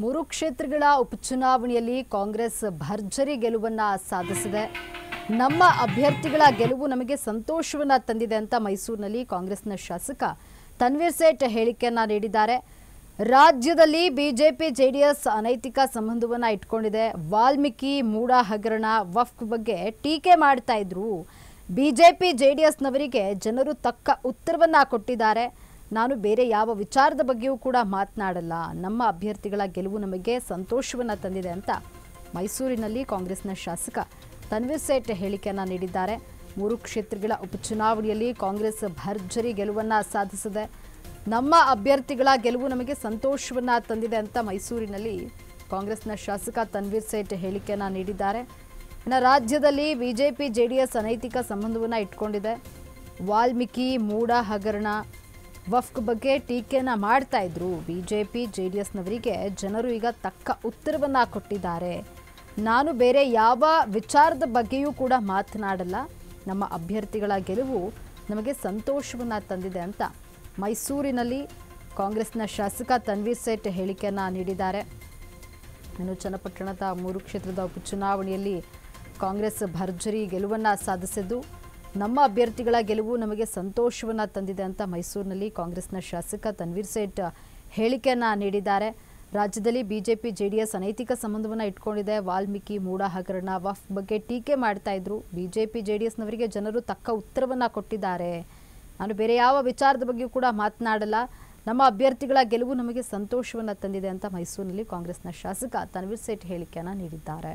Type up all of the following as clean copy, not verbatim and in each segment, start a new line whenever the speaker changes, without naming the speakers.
ಮೂರು ಕ್ಷೇತ್ರಗಳ ಉಪಚುನಾವಣೆಯಲ್ಲಿ ಕಾಂಗ್ರೆಸ್ ಭರ್ಜರಿ ಗೆಲುವನ್ನ ಸಾಧಿಸಿದೆ. ನಮ್ಮ ಅಭ್ಯರ್ಥಿಗಳ ಗೆಲುವು ನಮಗೆ ಸಂತೋಷವನ್ನ ತಂದಿದೆ ಅಂತ ಮೈಸೂರಿನಲ್ಲಿ ಕಾಂಗ್ರೆಸ್ನ ಶಾಸಕ ತನ್ವೀರ್ ಸೇಠ್ ಹೇಳಿಕೆಯನ್ನ ನೀಡಿದ್ದಾರೆ. ರಾಜ್ಯದಲ್ಲಿ ಬಿಜೆಪಿ ಜೆಡಿಎಸ್ ಅನೈತಿಕ ಸಂಬಂಧವನ್ನ ಇಟ್ಕೊಂಡಿದೆ. ವಾಲ್ಮೀಕಿ ಮೂಡ ಹಗರಣ ವಫ್ ಬಗ್ಗೆ ಟೀಕೆ ಮಾಡ್ತಾ ಇದ್ರು. ಬಿಜೆಪಿ ಜೆಡಿಎಸ್ನವರಿಗೆ ಜನರು ತಕ್ಕ ಉತ್ತರವನ್ನ ಕೊಟ್ಟಿದ್ದಾರೆ. ನಾನು ಬೇರೆ ಯಾವ ವಿಚಾರದ ಬಗ್ಗೆಯೂ ಕೂಡ ಮಾತನಾಡಲ್ಲ. ನಮ್ಮ ಅಭ್ಯರ್ಥಿಗಳ ಗೆಲುವು ನಮಗೆ ಸಂತೋಷವನ್ನ ತಂದಿದೆ ಅಂತ ಮೈಸೂರಿನಲ್ಲಿ ಕಾಂಗ್ರೆಸ್ನ ಶಾಸಕ ತನ್ವೀರ್ ಸೇಠ್ ಹೇಳಿಕೆಯನ್ನ ನೀಡಿದ್ದಾರೆ. ಮೂರು ಕ್ಷೇತ್ರಗಳ ಉಪಚುನಾವಣೆಯಲ್ಲಿ ಕಾಂಗ್ರೆಸ್ ಭರ್ಜರಿ ಗೆಲುವನ್ನ ಸಾಧಿಸಿದೆ. ನಮ್ಮ ಅಭ್ಯರ್ಥಿಗಳ ಗೆಲುವು ನಮಗೆ ಸಂತೋಷವನ್ನ ತಂದಿದೆ ಅಂತ ಮೈಸೂರಿನಲ್ಲಿ ಕಾಂಗ್ರೆಸ್ನ ಶಾಸಕ ತನ್ವೀರ್ ಸೇಠ್ ಹೇಳಿಕೆಯನ್ನ ನೀಡಿದ್ದಾರೆ. ರಾಜ್ಯದಲ್ಲಿ ಬಿಜೆಪಿ ಜೆಡಿಎಸ್ ಅನೈತಿಕ ಸಂಬಂಧವನ್ನ ಇಟ್ಕೊಂಡಿದೆ. ವಾಲ್ಮೀಕಿ ಮೂಡ ಹಗರಣ ವಫ್ ಬಗ್ಗೆ ಟೀಕೆಯನ್ನ ಮಾಡ್ತಾ ಇದ್ರು. ಬಿಜೆಪಿ ಜೆಡಿಎಸ್ನವರಿಗೆ ಜನರು ಈಗ ತಕ್ಕ ಉತ್ತರವನ್ನ ಕೊಟ್ಟಿದ್ದಾರೆ. ನಾನು ಬೇರೆ ಯಾವ ವಿಚಾರದ ಬಗ್ಗೆಯೂ ಕೂಡ ಮಾತನಾಡಲ್ಲ. ನಮ್ಮ ಅಭ್ಯರ್ಥಿಗಳ ಗೆಲುವು ನಮಗೆ ಸಂತೋಷವನ್ನ ತಂದಿದೆ ಅಂತ ಮೈಸೂರಿನಲ್ಲಿ ಕಾಂಗ್ರೆಸ್ನ ಶಾಸಕ ತನ್ವೀರ್ ಸೇಠ್ ಹೇಳಿಕೆಯನ್ನ ನೀಡಿದ್ದಾರೆ. ಇನ್ನು ಚನ್ನಪಟ್ಟಣದ ಮೂರು ಕ್ಷೇತ್ರದ ಉಪಚುನಾವಣೆಯಲ್ಲಿ ಕಾಂಗ್ರೆಸ್ ಭರ್ಜರಿ ಗೆಲುವನ್ನ ಸಾಧಿಸಿದ್ದು, ನಮ್ಮ ಅಭ್ಯರ್ಥಿಗಳ ಗೆಲುವು ನಮಗೆ ಸಂತೋಷವನ್ನ ತಂದಿದೆ ಅಂತ ಮೈಸೂರಿನಲ್ಲಿ ಕಾಂಗ್ರೆಸ್ನ ಶಾಸಕ ತನ್ವೀರ್ ಸೇಠ್ ಹೇಳಿಕೆಯನ್ನ ನೀಡಿದ್ದಾರೆ. ರಾಜ್ಯದಲ್ಲಿ ಬಿಜೆಪಿ ಜೆಡಿಎಸ್ ಅನೈತಿಕ ಸಂಬಂಧವನ್ನ ಇಟ್ಕೊಂಡಿದೆ. ವಾಲ್ಮೀಕಿ ಮೂಡ ಹಗರಣ ವಫ್ ಬಗ್ಗೆ ಟೀಕೆ ಮಾಡ್ತಾ ಇದ್ರು. ಬಿಜೆಪಿ ಜೆಡಿಎಸ್ನವರಿಗೆ ಜನರು ತಕ್ಕ ಉತ್ತರವನ್ನ ಕೊಟ್ಟಿದ್ದಾರೆ. ನಾನು ಬೇರೆ ಯಾವ ವಿಚಾರದ ಬಗ್ಗೆಯೂ ಕೂಡ ಮಾತನಾಡಲ್ಲ. ನಮ್ಮ ಅಭ್ಯರ್ಥಿಗಳ ಗೆಲುವು ನಮಗೆ ಸಂತೋಷವನ್ನ ತಂದಿದೆ ಅಂತ ಮೈಸೂರಿನಲ್ಲಿ ಕಾಂಗ್ರೆಸ್ನ ಶಾಸಕ ತನ್ವೀರ್ ಸೇಠ್ ಹೇಳಿಕೆಯನ್ನ ನೀಡಿದ್ದಾರೆ.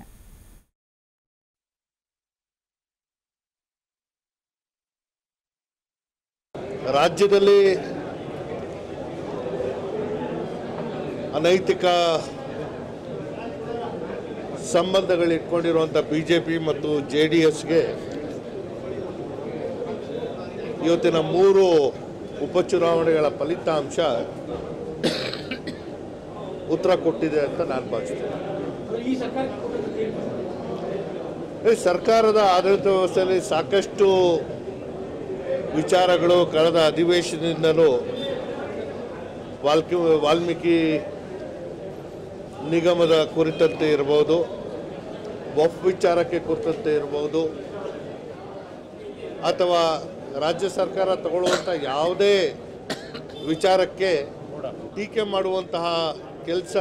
ರಾಜ್ಯದಲ್ಲಿ ಅನೈತಿಕ ಸಂಬಂಧಗಳಿಟ್ಕೊಂಡಿರುವಂಥ ಬಿಜೆಪಿ ಮತ್ತು ಜೆಡಿಎಸ್ಗೆ ಇವತ್ತಿನ ಮೂರು ಉಪಚುನಾವಣೆಗಳ ಫಲಿತಾಂಶ ಉತ್ತರ ಕೊಟ್ಟಿದೆ ಅಂತ ನಾನು ಭಾವಿಸ್ತೇನೆ. ಸರ್ಕಾರದ ಆಡಳಿತ ವ್ಯವಸ್ಥೆಯಲ್ಲಿ ಸಾಕಷ್ಟು ವಿಚಾರಗಳು ಕಳೆದ ಅಧಿವೇಶನದಿಂದಲೂ ವಾಲ್ಮೀಕಿ ನಿಗಮದ ಕುರಿತಂತೆ ಇರಬಹುದು, ವಫ್ ವಿಚಾರಕ್ಕೆ ಕುರಿತಂತೆ ಇರಬಹುದು, ಅಥವಾ ರಾಜ್ಯ ಸರ್ಕಾರ ತಗೊಳ್ಳುವಂಥ ಯಾವುದೇ ವಿಚಾರಕ್ಕೆ ಟೀಕೆ ಮಾಡುವಂತಹ ಕೆಲಸ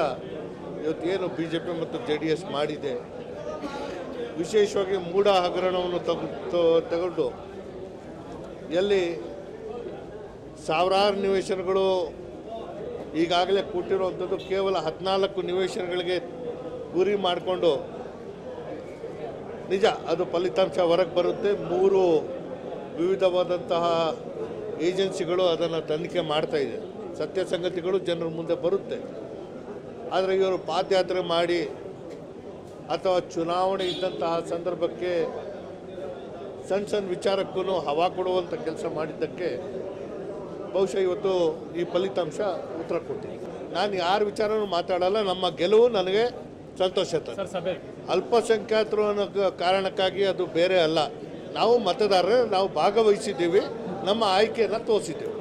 ಇವತ್ತೇನು ಬಿ ಜೆ ಪಿ ಮತ್ತು ಜೆ ಡಿ ಎಸ್ ಮಾಡಿದೆ. ವಿಶೇಷವಾಗಿ ಮೂಡ ಹಗರಣವನ್ನು ತಗೊಂಡು ಎಲ್ಲಿ ಸಾವಿರಾರು ನಿವೇಶನಗಳು ಈಗಾಗಲೇ ಕೊಟ್ಟಿರುವಂಥದ್ದು ಕೇವಲ 14 ನಿವೇಶನಗಳಿಗೆ ಗುರಿ ಮಾಡಿಕೊಂಡು ನಿಜ ಅದು ಫಲಿತಾಂಶ ಹೊರಗೆ ಬರುತ್ತೆ. 3 ವಿವಿಧವಾದಂತಹ ಏಜೆನ್ಸಿಗಳು ಅದನ್ನು ತನಿಖೆ ಮಾಡ್ತಾ ಇದೆ. ಸತ್ಯ ಸಂಗತಿಗಳು ಜನರ ಮುಂದೆ ಬರುತ್ತೆ. ಆದರೆ ಇವರು ಪಾದಯಾತ್ರೆ ಮಾಡಿ ಅಥವಾ ಚುನಾವಣೆ ಇದ್ದಂತಹ ಸಂದರ್ಭಕ್ಕೆ ಸಣ್ಣ ವಿಚಾರಕ್ಕೂ ಹವಾ ಕೊಡುವಂಥ ಕೆಲಸ ಮಾಡಿದ್ದಕ್ಕೆ ಬಹುಶಃ ಇವತ್ತು ಈ ಫಲಿತಾಂಶ ಉತ್ತರ ಕೊಟ್ಟಿದೆ. ನಾನು ಯಾರ ವಿಚಾರನೂ ಮಾತಾಡಲ್ಲ. ನಮ್ಮ ಗೆಲುವು ನನಗೆ ಸಂತೋಷ ತಂದಿದೆ. ಅಲ್ಪಸಂಖ್ಯಾತರು ಅನ್ನೋ ಕಾರಣಕ್ಕಾಗಿ ಅದು ಬೇರೆ ಅಲ್ಲ. ನಾವು ಮತದಾರರೇ, ನಾವು ಭಾಗವಹಿಸಿದ್ದೀವಿ, ನಮ್ಮ ಆಯ್ಕೆಯನ್ನು ತೋರಿಸಿದ್ದೇವೆ.